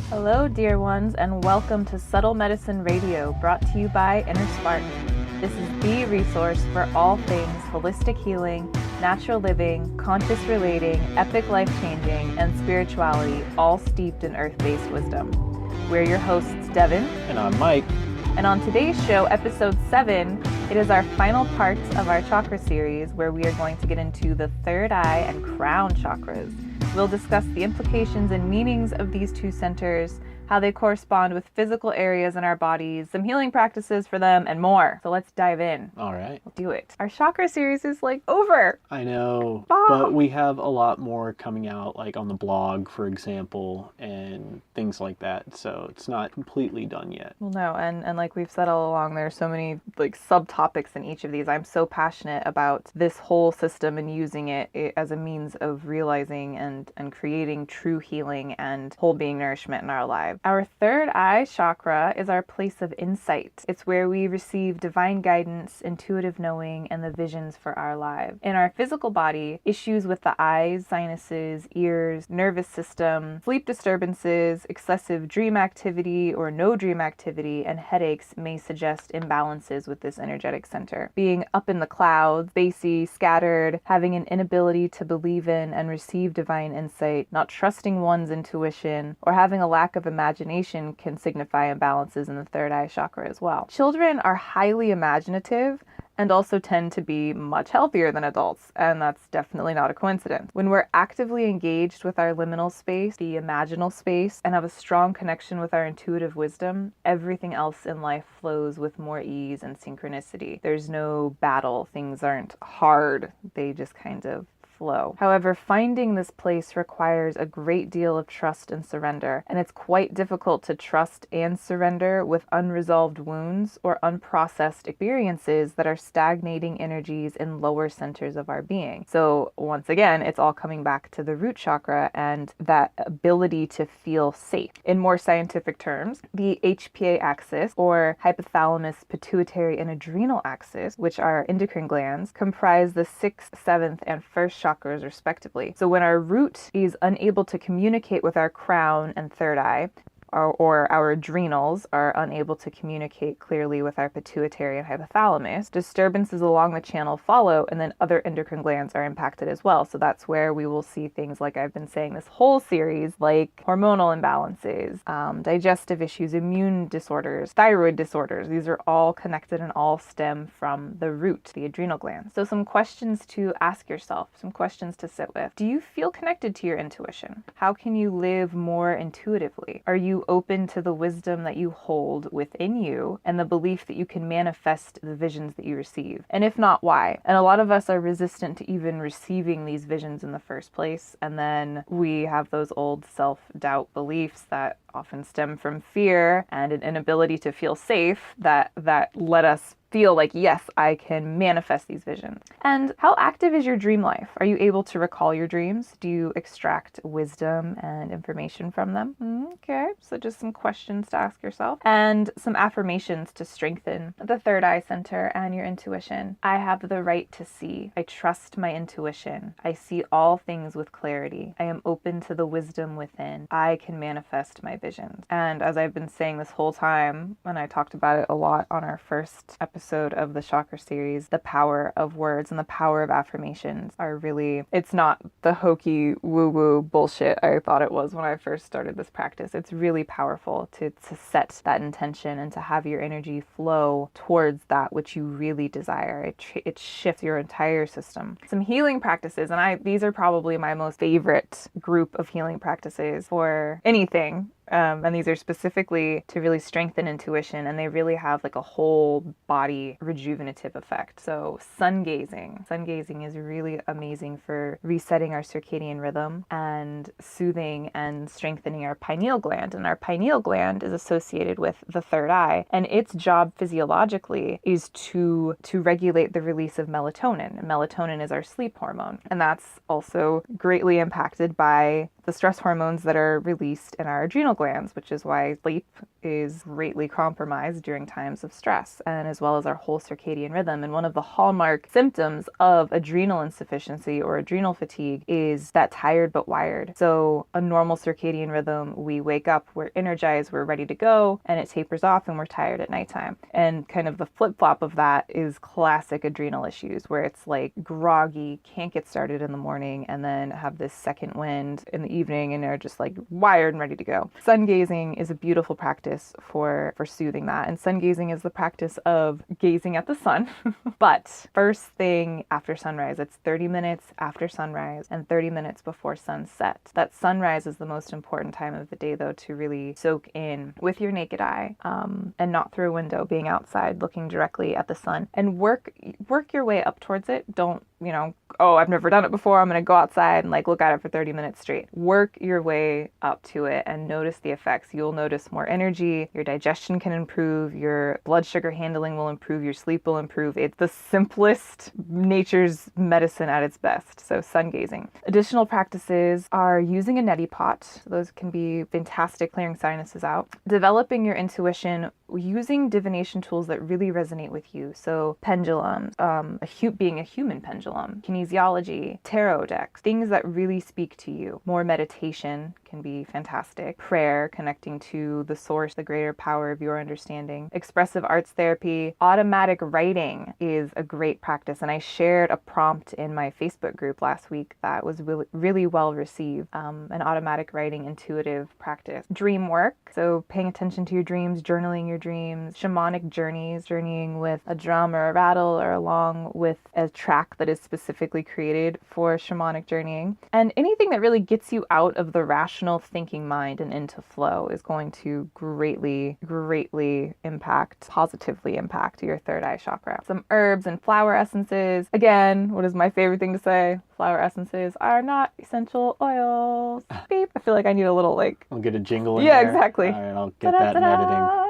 Hello, dear ones, and welcome to Subtle Medicine Radio, brought to you by InnerSpark. This is the resource for all things holistic healing, natural living, conscious relating, epic life-changing, and spirituality, all steeped in earth-based wisdom. We're your hosts, Devin. And I'm Mike. And on today's show, episode 7, it is our final part of our chakra series, where we are going to get into the third eye and crown chakras. We'll discuss the implications and meanings of these two centers, how they correspond with physical areas in our bodies, some healing practices for them, and more. So let's dive in. All right. We'll do it. Our chakra series is over. I know, but we have a lot more coming out, like on the blog, for example, and things like that. So it's not completely done yet. Well, no, and like we've said all along, there are so many subtopics in each of these. I'm so passionate about this whole system and using it as a means of realizing and creating true healing and whole being nourishment in our lives. Our third eye chakra is our place of insight. It's where we receive divine guidance, intuitive knowing, and the visions for our lives. In our physical body, issues with the eyes, sinuses, ears, nervous system, sleep disturbances, excessive dream activity or no dream activity, and headaches may suggest imbalances with this energetic center. Being up in the clouds, spacey, scattered, having an inability to believe in and receive divine insight, not trusting one's intuition, or having a lack of imagination can signify imbalances in the third eye chakra as well. Children are highly imaginative and also tend to be much healthier than adults, and that's definitely not a coincidence. When we're actively engaged with our liminal space, the imaginal space, and have a strong connection with our intuitive wisdom, everything else in life flows with more ease and synchronicity. There's no battle. Things aren't hard. They just kind of flow. However, finding this place requires a great deal of trust and surrender, and it's quite difficult to trust and surrender with unresolved wounds or unprocessed experiences that are stagnating energies in lower centers of our being. So once again, it's all coming back to the root chakra and that ability to feel safe. In more scientific terms, the HPA axis, or hypothalamus, pituitary, and adrenal axis, which are endocrine glands, comprise the 6th, 7th, and 1st chakras respectively. So when our root is unable to communicate with our crown and third eye, or our adrenals are unable to communicate clearly with our pituitary and hypothalamus, disturbances along the channel follow, and then other endocrine glands are impacted as well. So that's where we will see things like I've been saying this whole series, like hormonal imbalances, digestive issues, immune disorders, thyroid disorders. These are all connected and all stem from the root, the adrenal glands. So some questions to ask yourself, some questions to sit with. Do you feel connected to your intuition? How can you live more intuitively? Are you open to the wisdom that you hold within you and the belief that you can manifest the visions that you receive? And if not, why? And a lot of us are resistant to even receiving these visions in the first place. And then we have those old self-doubt beliefs that often stem from fear and an inability to feel safe that let us feel like, yes, I can manifest these visions. And how active is your dream life? Are you able to recall your dreams? Do you extract wisdom and information from them? Okay, so just some questions to ask yourself and some affirmations to strengthen the third eye center and your intuition. I have the right to see. I trust my intuition. I see all things with clarity. I am open to the wisdom within. I can manifest my visions. And as I've been saying this whole time, and I talked about it a lot on our first episode of the chakra series, the power of words and the power of affirmations are really, it's not the hokey woo-woo bullshit I thought it was when I first started this practice. It's really powerful to set that intention and to have your energy flow towards that which you really desire. It shifts your entire system. Some healing practices, and these are probably my most favorite group of healing practices for anything. And these are specifically to really strengthen intuition, and they really have like a whole body rejuvenative effect. So sun gazing is really amazing for resetting our circadian rhythm and soothing and strengthening our pineal gland. And our pineal gland is associated with the third eye, and its job physiologically is to regulate the release of melatonin. And melatonin is our sleep hormone, and that's also greatly impacted by the stress hormones that are released in our adrenal glands, which is why sleep is greatly compromised during times of stress, and as well as our whole circadian rhythm. And one of the hallmark symptoms of adrenal insufficiency or adrenal fatigue is that tired but wired. So a normal circadian rhythm, we wake up, we're energized, we're ready to go, and it tapers off and we're tired at nighttime. And kind of the flip-flop of that is classic adrenal issues, where it's like groggy, can't get started in the morning, and then have this second wind in the evening and are just like wired and ready to go. Sun gazing is a beautiful practice for soothing that. And sun gazing is the practice of gazing at the sun, but first thing after sunrise. It's 30 minutes after sunrise and 30 minutes before sunset. That sunrise is the most important time of the day, though, to really soak in with your naked eye, and not through a window, being outside, looking directly at the sun, and work your way up towards it. Don't, oh, I've never done it before, I'm going to go outside and like look at it for 30 minutes straight. Work your way up to it and notice the effects. You'll notice more energy, your digestion can improve, your blood sugar handling will improve, your sleep will improve. It's the simplest nature's medicine at its best. So sun gazing. Additional practices are using a neti pot. Those can be fantastic, clearing sinuses out. Developing your intuition using divination tools that really resonate with you. So pendulums, being a human pendulum, kinesiology, tarot decks, things that really speak to you. More meditation can be fantastic. Prayer, connecting to the source, the greater power of your understanding. Expressive arts therapy. Automatic writing is a great practice. And I shared a prompt in my Facebook group last week that was really, really well received. An automatic writing intuitive practice. Dream work. So paying attention to your dreams, journaling your dreams. Shamanic journeys, journeying with a drum or a rattle or along with a track that is specifically created for shamanic journeying. And anything that really gets you out of the rational thinking mind and into flow is going to greatly positively impact your third eye chakra. Some herbs and flower essences. Again, what is my favorite thing to say? Flower essences are not essential oils. Beep. I feel like I need a little like... I'll get a jingle in yeah, there. exactly. All right, I'll get that in editing.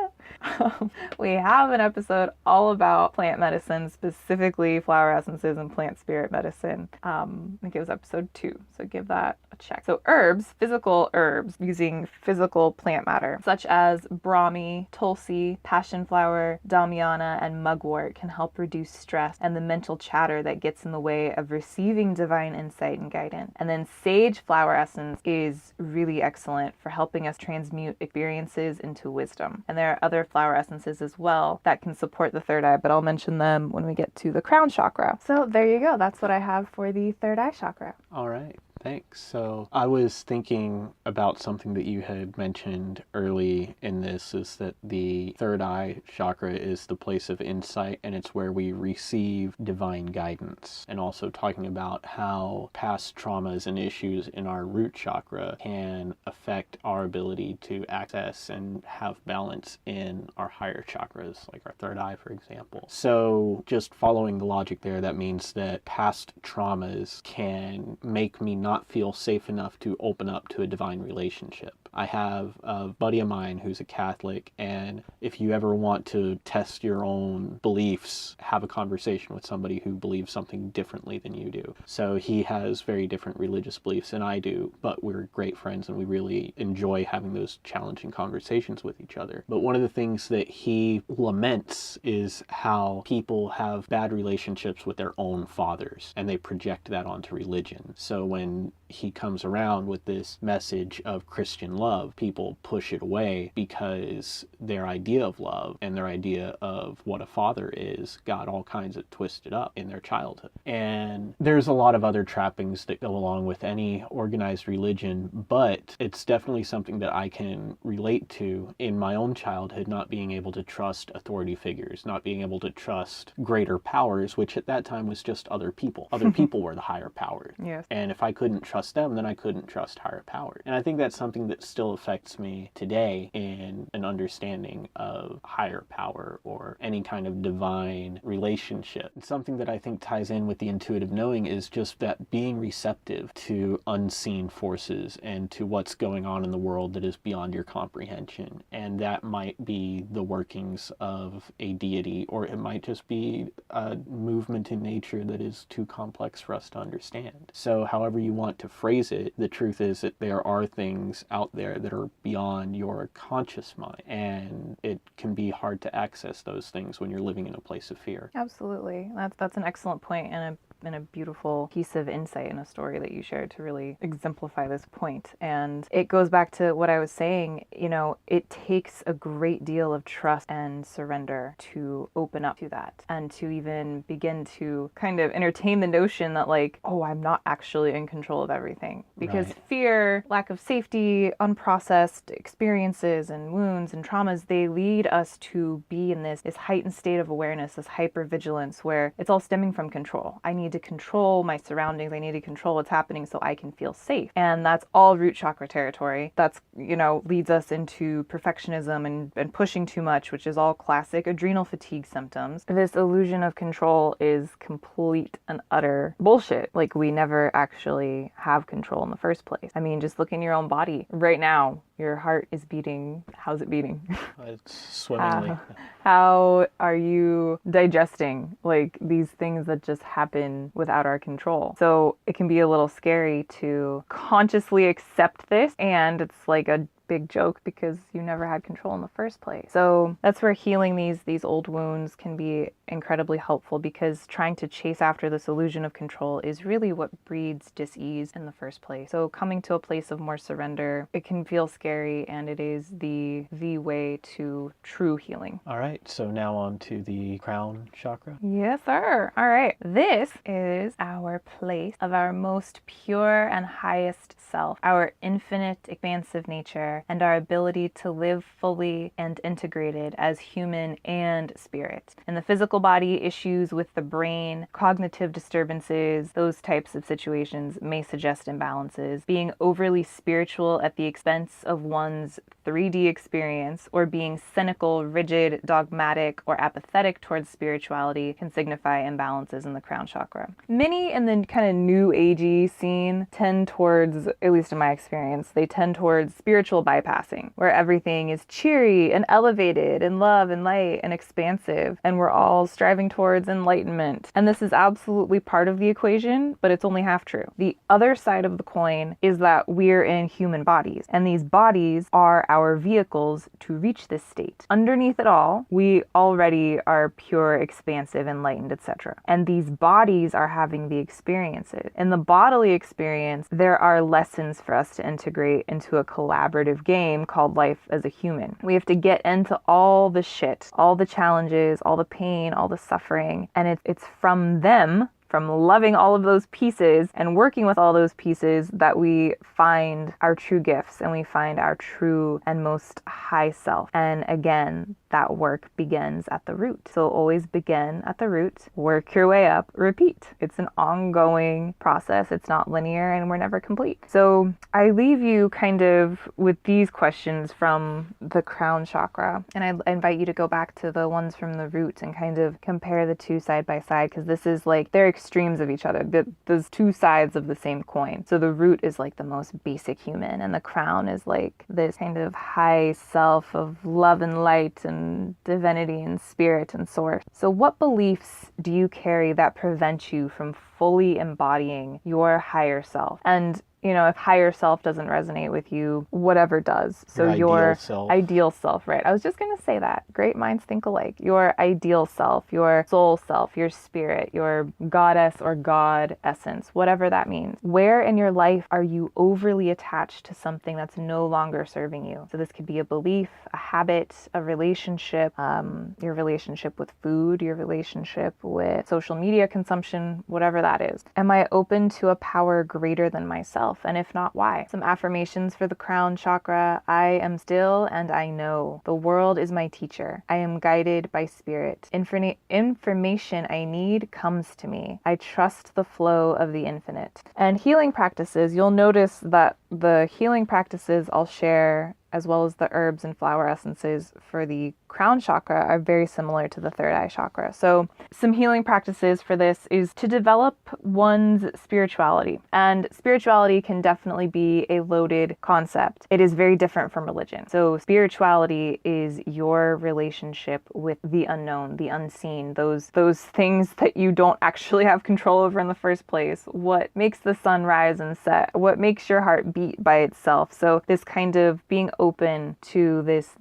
We have an episode all about plant medicine, specifically flower essences and plant spirit medicine. I think it was episode 2, so give that a check. So herbs, physical herbs, using physical plant matter, such as Brahmi, Tulsi, passion flower, Damiana, and mugwort can help reduce stress and the mental chatter that gets in the way of receiving divine insight and guidance. And then sage flower essence is really excellent for helping us transmute experiences into wisdom. And there are other flower essences as well that can support the third eye, but I'll mention them when we get to the crown chakra. So there you go. That's what I have for the third eye chakra. All right. Thanks. So I was thinking about something that you had mentioned early in this, is that the third eye chakra is the place of insight, and it's where we receive divine guidance. And also talking about how past traumas and issues in our root chakra can affect our ability to access and have balance in our higher chakras, like our third eye, for example. So just following the logic there, that means that past traumas can make me not feel safe enough to open up to a divine relationship. I have a buddy of mine who's a Catholic, and if you ever want to test your own beliefs, have a conversation with somebody who believes something differently than you do. So he has very different religious beliefs than I do, but we're great friends and we really enjoy having those challenging conversations with each other. But one of the things that he laments is how people have bad relationships with their own fathers, and they project that onto religion. So when he comes around with this message of Christian love, people push it away because their idea of love and their idea of what a father is got all kinds of twisted up in their childhood. And there's a lot of other trappings that go along with any organized religion, but it's definitely something that I can relate to in my own childhood, not being able to trust authority figures, not being able to trust greater powers, which at that time was just other people. Other people were the higher powers. Yes. And if I couldn't trust them, then I couldn't trust higher power. And I think that's something that still affects me today in an understanding of higher power or any kind of divine relationship. And something that I think ties in with the intuitive knowing is just that being receptive to unseen forces and to what's going on in the world that is beyond your comprehension. And that might be the workings of a deity, or it might just be a movement in nature that is too complex for us to understand. So however you want to phrase it, the truth is that there are things out there that are beyond your conscious mind, and it can be hard to access those things when you're living in a place of fear. Absolutely. That's an excellent point and a beautiful piece of insight in a story that you shared to really exemplify this point. And it goes back to what I was saying, it takes a great deal of trust and surrender to open up to that and to even begin to kind of entertain the notion that like, oh, I'm not actually in control of everything. Because Right. fear, lack of safety, unprocessed experiences and wounds and traumas, they lead us to be in this heightened state of awareness, this hypervigilance where it's all stemming from control. I need to control my surroundings. I need to control what's happening so I can feel safe. And that's all root chakra territory. That's, leads us into perfectionism and pushing too much, which is all classic adrenal fatigue symptoms. This illusion of control is complete and utter bullshit. Like, we never actually have control in the first place. I mean, just look in your own body right now. Your heart is beating. How's it beating? It's swimmingly. How are you digesting like these things that just happen without our control? So it can be a little scary to consciously accept this, and it's like a big joke because you never had control in the first place. So that's where healing these old wounds can be incredibly helpful, because trying to chase after this illusion of control is really what breeds dis-ease in the first place. So coming to a place of more surrender, it can feel scary, and it is the way to true healing. All right, so now on to the crown chakra. Yes, sir. All right. This is our place of our most pure and highest self, our infinite, expansive nature, and our ability to live fully and integrated as human and spirit. In the physical body, issues with the brain, cognitive disturbances, those types of situations may suggest imbalances. Being overly spiritual at the expense of one's 3D experience, or being cynical, rigid, dogmatic, or apathetic towards spirituality can signify imbalances in the crown chakra. Many in the kind of new agey scene tend towards, at least in my experience, they tend towards spiritual bypassing, where everything is cheery and elevated and love and light and expansive, and we're all striving towards enlightenment. And this is absolutely part of the equation, but it's only half true. The other side of the coin is that we're in human bodies, and these bodies are our vehicles to reach this state. Underneath it all, we already are pure, expansive, enlightened, etc. And these bodies are having the experiences. In the bodily experience, there are lessons for us to integrate into a collaborative game called life as a human. We have to get into all the shit, all the challenges, all the pain, all the suffering, and it's from them, from loving all of those pieces and working with all those pieces, that we find our true gifts and we find our true and most high self. And again, that work begins at the root. So always begin at the root, work your way up, repeat. It's an ongoing process. It's not linear, and we're never complete. So I leave you kind of with these questions from the crown chakra, and I invite you to go back to the ones from the root and kind of compare the two side by side, because this is like, they're extremes of each other. There's two sides of the same coin. So the root is like the most basic human, and the crown is like this kind of high self of love and light and divinity and spirit and source. So what beliefs do you carry that prevent you from fully embodying your higher self? And if higher self doesn't resonate with you, whatever does. So your ideal self, right? I was just going to say that. Great minds think alike. Your ideal self, your soul self, your spirit, your goddess or god essence, whatever that means. Where in your life are you overly attached to something that's no longer serving you? So this could be a belief, a habit, a relationship, your relationship with food, your relationship with social media consumption, whatever that is. Am I open to a power greater than myself? And if not, why? Some affirmations for the crown chakra. I am still and I know. The world is my teacher. I am guided by spirit. Information I need comes to me. I trust the flow of the infinite. And healing practices, you'll notice that the healing practices I'll share, as well as the herbs and flower essences for the crown chakra are very similar to the third eye chakra. So some healing practices for this is to develop one's spirituality. And spirituality can definitely be a loaded concept. It is very different from religion. So spirituality is your relationship with the unknown, the unseen, those things that you don't actually have control over in the first place. What makes the sun rise and set? What makes your heart beat by itself? So this kind of being open to this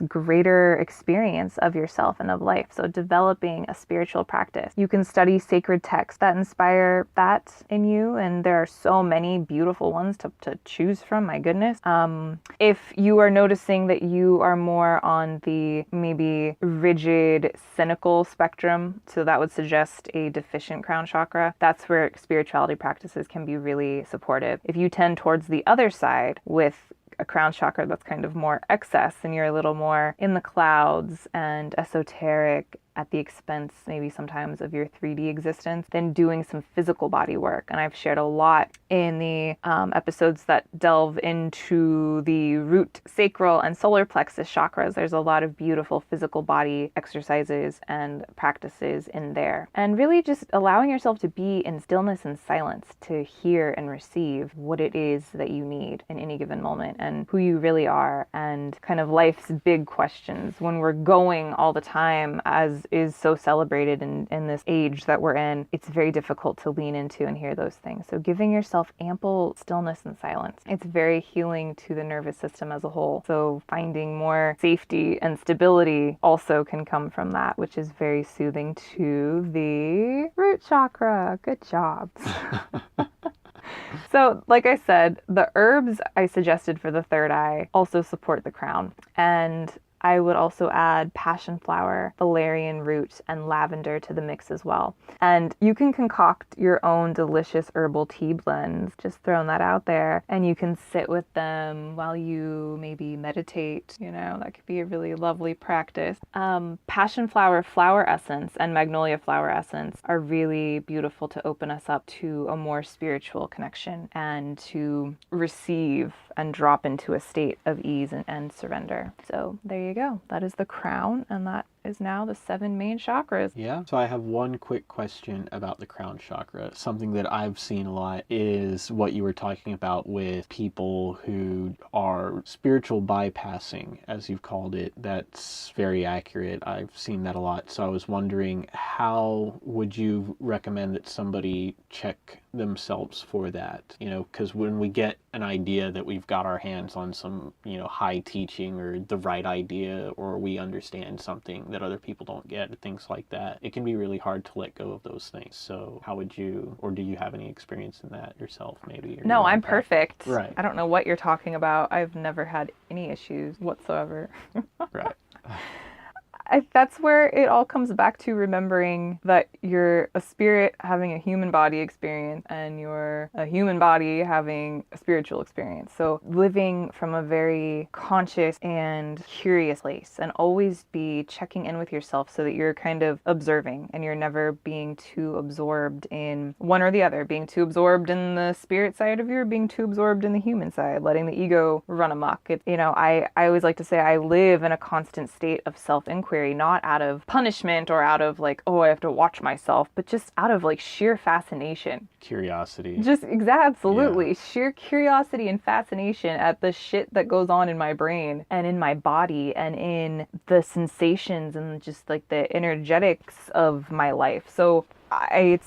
greater experience of yourself and of life. So developing a spiritual practice. You can study sacred texts that inspire that in you, and there are so many beautiful ones to choose from. My goodness. If you are noticing that you are more on the maybe rigid, cynical spectrum, so that would suggest a deficient crown chakra, that's where spirituality practices can be really supportive. If you tend towards the other side with a crown chakra that's kind of more excess and you're a little more in the clouds and esoteric at the expense maybe sometimes of your 3D existence, then doing some physical body work. And I've shared a lot in the episodes that delve into the root, sacral, and solar plexus chakras. There's a lot of beautiful physical body exercises and practices in there. And really just allowing yourself to be in stillness and silence to hear and receive what it is that you need in any given moment and who you really are, and kind of life's big questions. When we're going all the time, as is so celebrated in this age that we're in, it's very difficult to lean into and hear those things. So giving yourself ample stillness and silence, it's very healing to the nervous system as a whole. So finding more safety and stability also can come from that, which is very soothing to the root chakra. Good job. So, like I said, the herbs I suggested for the third eye also support the crown. And I would also add passion flower, valerian root, and lavender to the mix as well. And you can concoct your own delicious herbal tea blends, just throwing that out there. And you can sit with them while you maybe meditate. You know, that could be a really lovely practice. Passion flower flower essence and magnolia flower essence are really beautiful to open us up to a more spiritual connection and to receive and drop into a state of ease and surrender. So there you go. That is the crown, and that is now the 7 main chakras. Yeah. So I have one quick question about the crown chakra. Something that I've seen a lot is what you were talking about with people who are spiritual bypassing, as you've called it. That's very accurate. I've seen that a lot. So I was wondering, how would you recommend that somebody check themselves for that? You know, because when we get an idea that we've got our hands on some, you know, high teaching or the right idea, or we understand something that other people don't get, things like that, it can be really hard to let go of those things. So how would you, or do you have any experience in that yourself maybe? No, I'm perfect. Right. I don't know what you're talking about. I've never had any issues whatsoever. Right. That's where it all comes back to remembering that you're a spirit having a human body experience and you're a human body having a spiritual experience. So living from a very conscious and curious place, and always be checking in with yourself so that you're kind of observing and you're never being too absorbed in one or the other, being too absorbed in the spirit side of you or being too absorbed in the human side, letting the ego run amok. I always like to say I live in a constant state of self-inquiry, not out of punishment or out of like, oh, I have to watch myself, but just out of like sheer fascination. Curiosity. Just absolutely. Yeah. Sheer curiosity and fascination at the shit that goes on in my brain and in my body and in the sensations and just like the energetics of my life. So I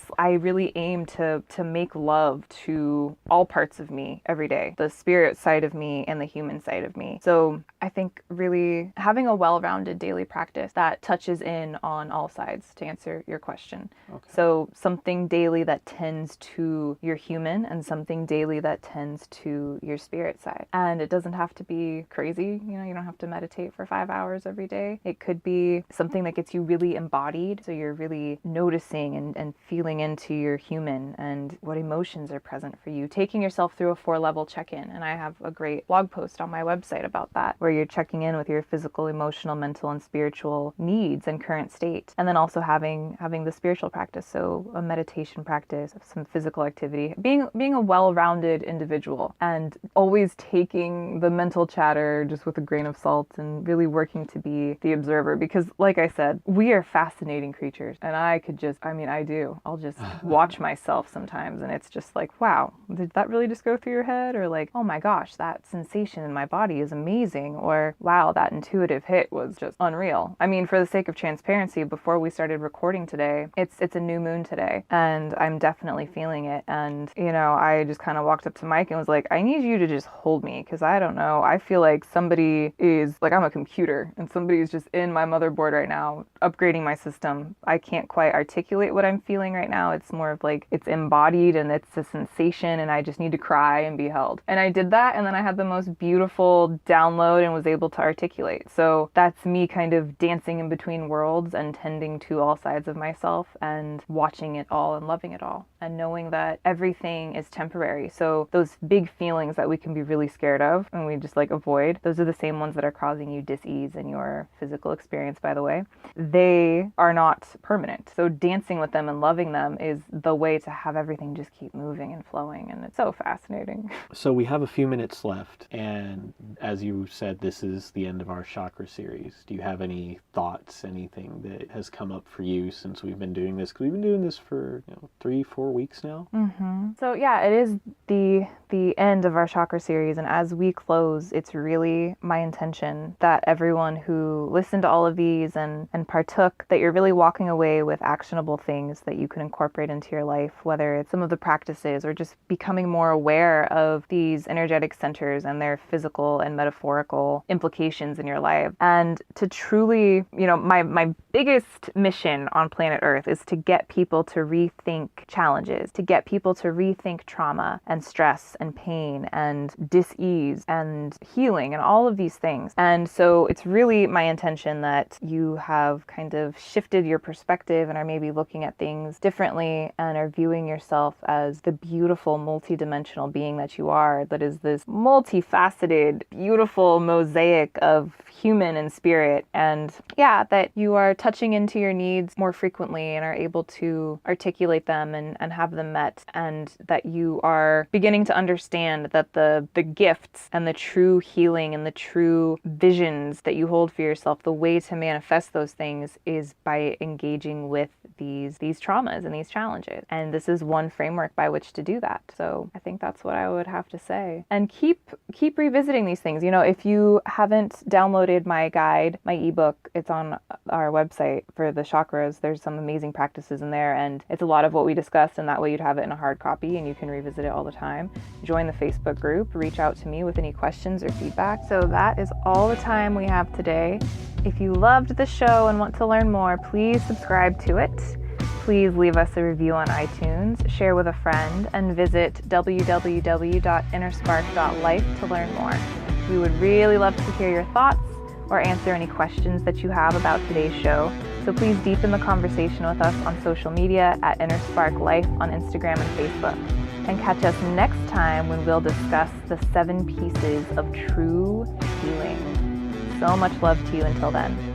really aim to make love to all parts of me every day, the spirit side of me and the human side of me. So I think really having a well-rounded daily practice that touches in on all sides, to answer your question. Okay. So something daily that tends to your human and something daily that tends to your spirit side. And it doesn't have to be crazy. You know, you don't have to meditate for 5 hours every day. It could be something that gets you really embodied. So you're really noticing and and feeling into your human and what emotions are present for you. Taking yourself through a 4-level check-in. And I have a great blog post on my website about that, where you're checking in with your physical, emotional, mental, and spiritual needs and current state. And then also having the spiritual practice, so a meditation practice, some physical activity, being a well-rounded individual, and always taking the mental chatter just with a grain of salt and really working to be the observer. Because like I said, we are fascinating creatures, and I'll just watch myself sometimes, and it's just like, wow, did that really just go through your head? Or like, oh my gosh, that sensation in my body is amazing. Or wow, that intuitive hit was just unreal. I mean, for the sake of transparency, before we started recording today, it's a new moon today, and I'm definitely feeling it. And I just kind of walked up to Mike and was like, I need you to just hold me, because I don't know, I feel like somebody is like, I'm a computer and somebody's just in my motherboard right now upgrading my system. I can't quite articulate what I'm feeling right now. It's more of like, it's embodied and it's a sensation, and I just need to cry and be held. And I did that, and then I had the most beautiful download and was able to articulate. So that's me kind of dancing in between worlds and tending to all sides of myself and watching it all and loving it all, and knowing that everything is temporary. So those big feelings that we can be really scared of and we just like avoid, those are the same ones that are causing you dis-ease in your physical experience, by the way. They are not permanent. So dancing with them and loving them is the way to have everything just keep moving and flowing, and it's so fascinating. So we have a few minutes left, and as you said, this is the end of our chakra series. Do you have any thoughts, anything that has come up for you since we've been doing this? Because we've been doing this for 3-4 weeks now. So yeah, it is the end of our chakra series, and as we close, it's really my intention that everyone who listened to all of these and partook, that you're really walking away with actionable things that you can incorporate into your life, whether it's some of the practices or just becoming more aware of these energetic centers and their physical and metaphorical implications in your life. And to truly, my biggest mission on planet Earth is to get people to rethink challenges, to get people to rethink trauma and stress and pain and dis-ease and healing and all of these things. And so it's really my intention that you have kind of shifted your perspective and are maybe looking at things differently and are viewing yourself as the beautiful multidimensional being that you are, that is this multifaceted, beautiful mosaic of human and spirit. And yeah, that you are touching into your needs more frequently and are able to articulate them and have them met, and that you are beginning to understand that the gifts and the true healing and the true visions that you hold for yourself, the way to manifest those things is by engaging with these traumas and these challenges. And this is one framework by which to do that. So I think that's what I would have to say. And keep revisiting these things. If you haven't downloaded my guide, my ebook, it's on our website for the chakras. There's some amazing practices in there, and it's a lot of what we discussed, and that way you'd have it in a hard copy and you can revisit it all the time. Join the Facebook group, reach out to me with any questions or feedback. So that is all the time we have today. If you loved the show and want to learn more, please subscribe to it. Please leave us a review on iTunes, share with a friend, and visit www.innerspark.life to learn more. We would really love to hear your thoughts or answer any questions that you have about today's show. So please deepen the conversation with us on social media at InnerSpark Life on Instagram and Facebook. And catch us next time when we'll discuss the 7 pieces of true healing. So much love to you until then.